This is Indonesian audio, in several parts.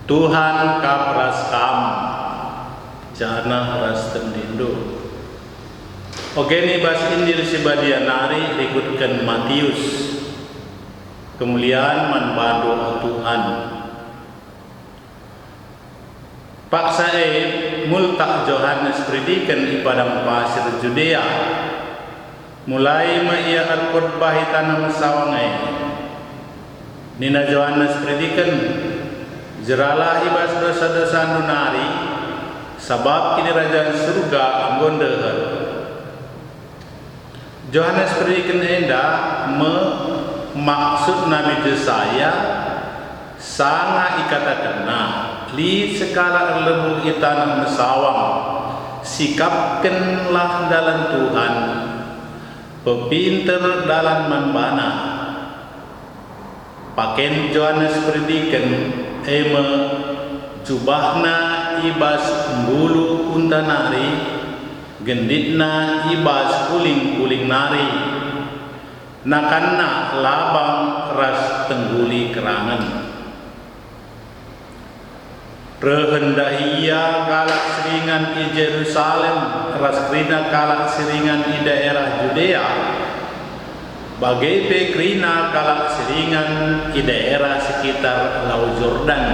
Tuhan kapras kam jana ras tendindo. Ogeni bas Injil sibadianari ikutkan Matius. Kemuliaan manbado Tuhan. Paksa multak Yohanes predikan di padang pasir Judea. Mulai ia al-khutbah tanam sawangai. Nina Yohanes predikan jeralah ibas dosa-dosa nunari sabab kini raja surga gondehar. Yohanes predikan enda maksud Nabi Yesaya sangat ikatakanna li sekala lebu itanah mesawang sikapkanlah dalam Tuhan pepinter dalam manbana. Paken Yohanes predikan jubahna ibas bulu unta nari genditna ibas kuling-kuling nari nakanna labang ras tengguli kerangan. Rehendahia kalak seringan di Jerusalem ras krina kalak seringan di daerah Judea bagai pekrina kalak seringan di daerah sekitar Laut Yordan.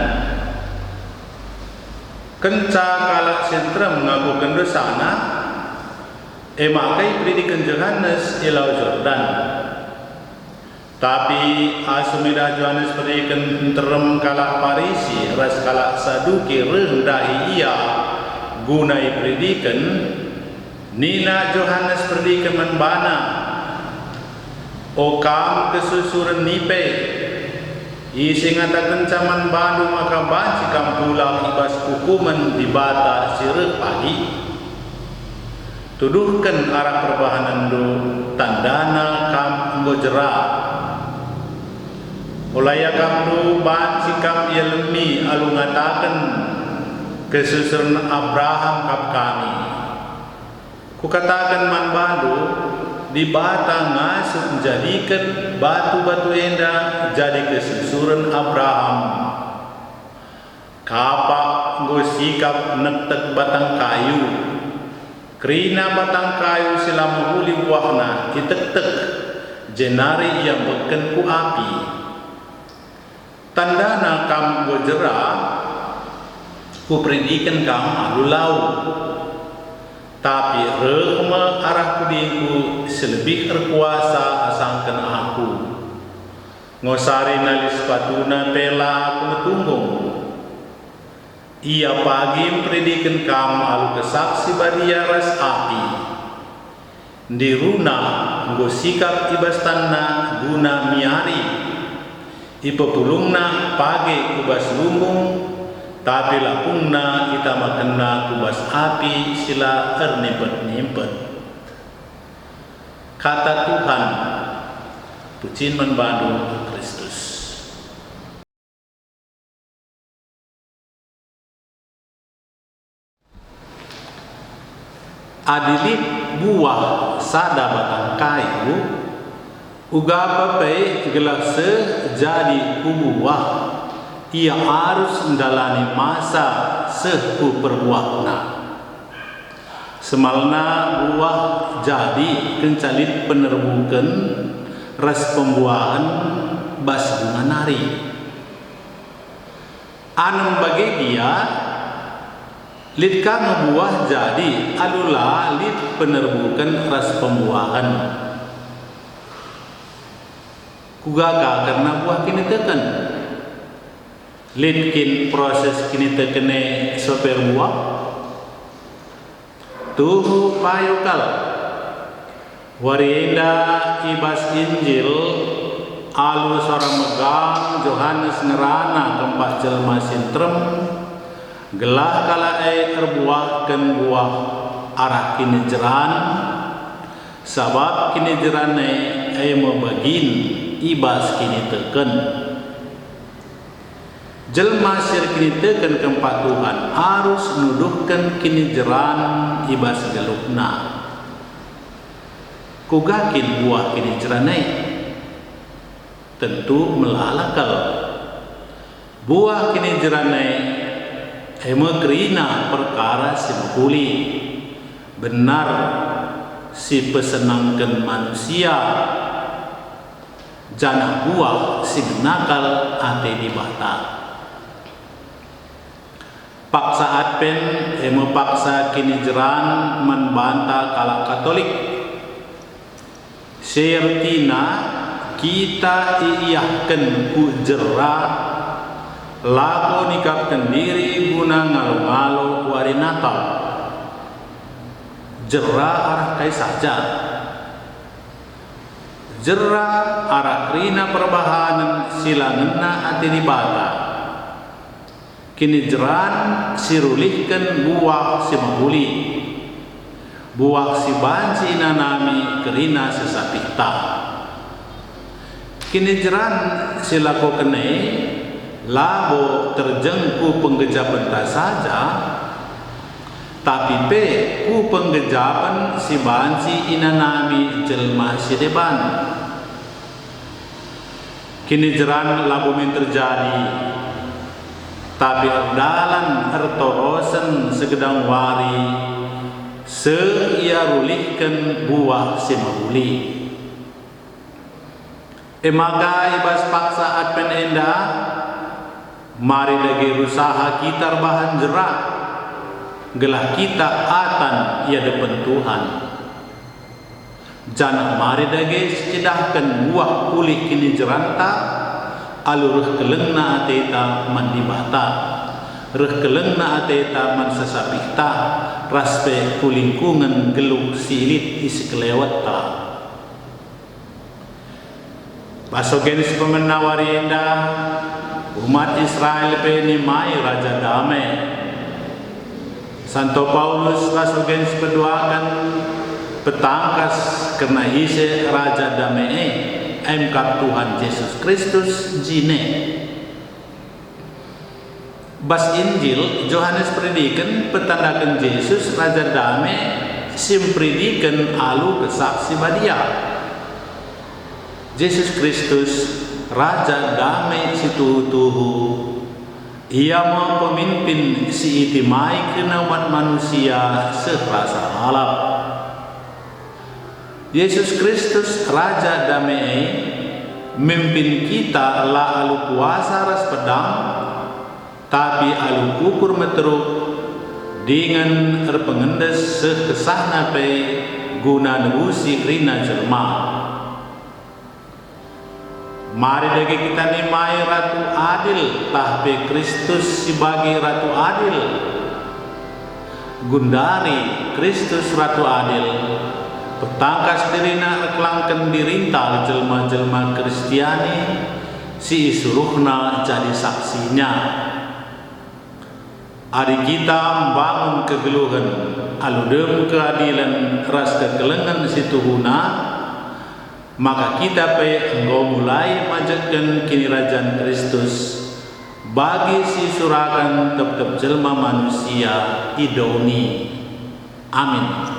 Kenca kalak sentra mengaku kendosana emakai predikan Yohanes di Laut Yordan. Tapi asumida Yohanes predikan terem kalak Parisi ras kalak Saduki rendahi ia gunai predikan nina Yohanes predikan menbana O kam kesusuran nipe isi ngatakan caman bandu maka banci kam pulang ibas hukuman di bata sirek pagi tuduhkan arah perbahanan do tandana kam ngojera olaya kam do banci kam yelmi alu ngatakan kesusuran Abraham kap kami ku katakan man bandu di bata ngasuh menjadikan batu-batu enda jadi kesusuran Abraham. Kapak nggo sikap netek batang kayu. Kerina batang kayu selama huli buahna itek-tek jenari yang beken ku api. Tandana kam nggo jera ku predikan kam alulau. Tapi rehma arah kudingku selebih terkuasa asangkan aku. Ngosari nalis patuna pela aku metunggung. Ia pagi mempredikan kamu alu kesaksi badia ras api. Di runa nggo sikap ibastanna guna miari. Ipepulungna pagi kubas lumbung. Tapi lapungna kita makena kubas api sila ernempet-nempet. Kata Tuhan, pujian membantu Kristus. Adilit buah sada batang kayu, uga papai gelas jadi kubuah. Ia harus menjalani masa sehu perbuahna. Semalna buah jadi kencalit penerbukan ras pembuahan bas bunga nari. Anem bagi dia lit kang buah jadi alula lit penerbukan ras pembuahan. Kugaga karena buah kini tekan. Litkin proses kini tekene soper buah tuhu payukal warienda ibas Injil alu seorang megang Yohanes ngerana tempat jelma sintrem gelah kala erbuahkan buah arah kini jeran sabab kini jerane membagin ibas kini teken. Jelma sir kini tekan keempat Tuhan harus nuduhkan kini jeran ibas gelukna. Kugakin buah kini jeranai tentu melalakal. Buah kini jeranai kerina perkara si mahuli benar si pesenangkan manusia janah buah si nakal ate di bata. Paksa adpen paksa kini jeran membantah kalak Katolik. Sertina kita iyakan ujera laku nikapkan diri guna ngalu-ngalu wari Natal. Jera arah kai saja. Jera arah krina perbahanan silangena ati di bata. Kini jeran sirulihkan buah si mahuli buah si banci nanami kerina sesapita. Kini jeran silaku kene labo terjengku penggejapan tak saja tapi pe ku penggejapan si banci inanami jelma si deban. Kini jeran labo min terjadi tapi dalan ertorosen segedang wari seia rulihkan buah si mahuli. Maka ibas paksa adpen enda mari dagi usaha kita bahan jerak gelah kita atan ia depan Tuhan. Jangan mari dagi cidahkan buah pulih kini jeranta aluruh kelengna ateta man dibata reh kelengna ateta man sesapita raspe kulingkungan geluk silit isi kelewat ta. Pasogenis pemenawari indah umat Israel penimai Raja Damai. Santo Paulus pasogenis berdoakan petangkas karena isi Raja Damai emkat Tuhan Yesus Kristus jine. Bas Injil Yohanes predikan petandakan Yesus Raja Damai simpredikan alu kesaksi badia. Yesus Kristus Raja Damai situhu ia mau pemimpin si itimai kena umat manusia serasa alam. Yesus Kristus Raja Damai memimpin kita la alu kuasa ras pedang tapi alu ukur meteruk dengan pengendes sekesahna pe guna nebusi rina jelma. Mari dagi kita nimai Ratu Adil tahpe Kristus sebagai Ratu Adil. Gundari Kristus Ratu Adil petangkas dirina kelangken dirintal jelma-jelma Kristiani si isuruhna jadi saksinya. Hari kita membangun kegeluhan aludem keadilan ras kekelengan situhuna, maka kita pe engkau mulai majakkan kini Rajan Kristus bagi si surakan tetap jelma manusia idoni. Amin.